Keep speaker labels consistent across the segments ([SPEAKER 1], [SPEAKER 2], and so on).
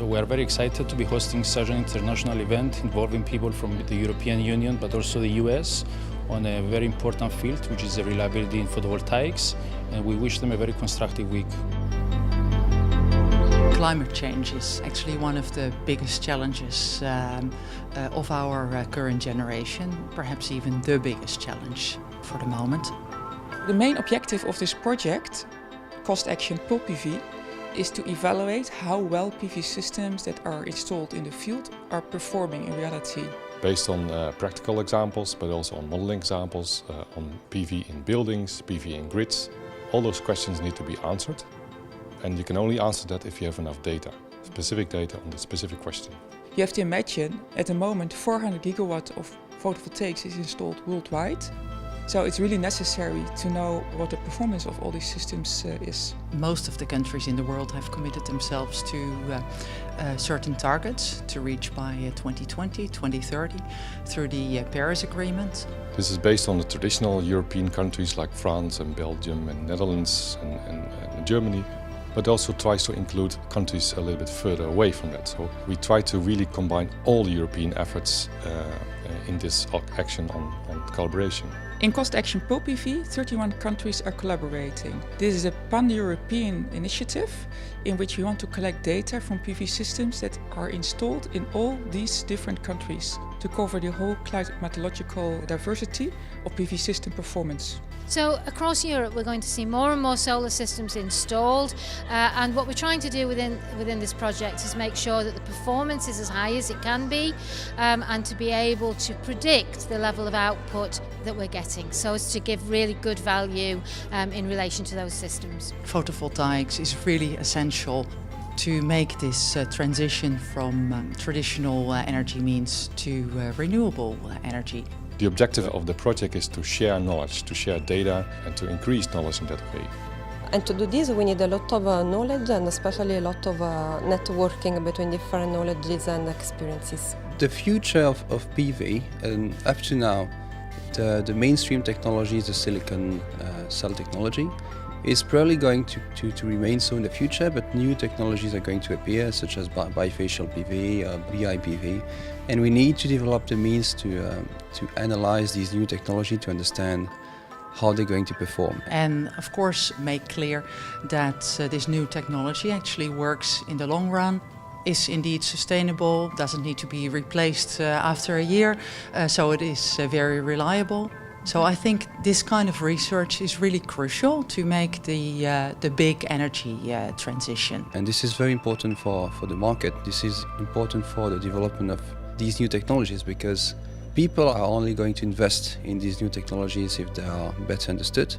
[SPEAKER 1] So we are very excited to be hosting such an international event involving people from the European Union but also the US on a very important field, which is the reliability in photovoltaics, and we wish them a very constructive week.
[SPEAKER 2] Climate change is actually one of the biggest challenges of our current generation, perhaps even the biggest challenge for the moment.
[SPEAKER 3] The main objective of this project, Cost Action PulPV, is to evaluate how well PV systems that are installed in the field are performing in reality.
[SPEAKER 4] Based on practical examples, but also on modeling examples, on PV in buildings, PV in grids. All those questions need to be answered. And you can only answer that if you have enough data, specific data on the specific question.
[SPEAKER 3] You have to imagine, at the moment 400 gigawatt of photovoltaics is installed worldwide. So it's really necessary to know what the performance of all these systems is.
[SPEAKER 2] Most of the countries in the world have committed themselves to certain targets to reach by 2020, 2030 through the Paris Agreement.
[SPEAKER 4] This is based on the traditional European countries like France and Belgium and Netherlands and Germany, but also tries to include countries a little bit further away from that. So we try to really combine all the European efforts in this action on collaboration.
[SPEAKER 3] In Cost Action PulPV, 31 countries are collaborating. This is a pan-European initiative in which we want to collect data from PV systems that are installed in all these different countries to cover the whole climatological diversity of PV system performance.
[SPEAKER 5] So across Europe we're going to see more and more solar systems installed, and what we're trying to do within this project is make sure that the performance is as high as it can be, and to be able to predict the level of output that we're getting, so as to give really good value in relation to those systems.
[SPEAKER 2] Photovoltaics is really essential to make this transition from traditional energy means to renewable energy.
[SPEAKER 4] The objective of the project is to share knowledge, to share data and to increase knowledge in that way.
[SPEAKER 6] And to do this we need a lot of knowledge and especially a lot of networking between different knowledges and experiences.
[SPEAKER 7] The future of PV, up to now, the mainstream technology is the silicon cell technology. It's probably going to remain so in the future, but new technologies are going to appear, such as bifacial PV, BIPV, and we need to develop the means to analyze these new technologies to understand how they're going to perform.
[SPEAKER 2] And of course make clear that this new technology actually works in the long run, is indeed sustainable, doesn't need to be replaced after a year, so it is very reliable. So I think this kind of research is really crucial to make the big energy transition.
[SPEAKER 7] And this is very important for the market. This is important for the development of these new technologies, because people are only going to invest in these new technologies if they are better understood.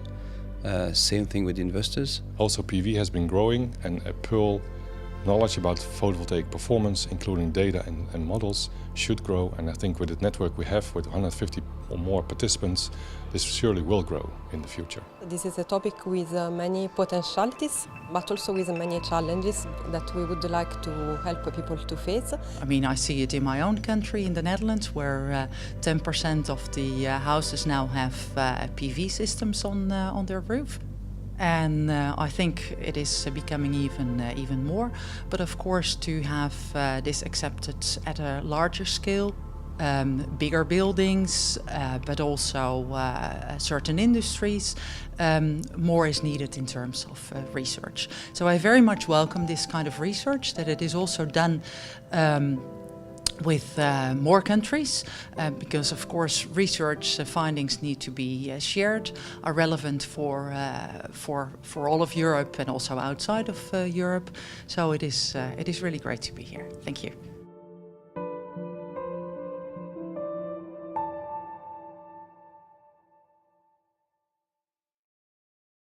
[SPEAKER 7] Same thing with investors.
[SPEAKER 4] Also PV has been growing, and Pearl knowledge about photovoltaic performance, including data and models, should grow, and I think with the network we have with 150 or more participants, this surely will grow in the future.
[SPEAKER 6] This is a topic with many potentialities, but also with many challenges that we would like to help people to face.
[SPEAKER 2] I mean, I see it in my own country, in the Netherlands, where 10% of the houses now have PV systems on their roof. And I think it is becoming even more. But of course, to have this accepted at a larger scale, bigger buildings, but also certain industries, more is needed in terms of research. So I very much welcome this kind of research, that it is also done with more countries, because of course research findings need to be shared, are relevant for all of Europe and also outside of Europe. So it is really great to be here. Thank you.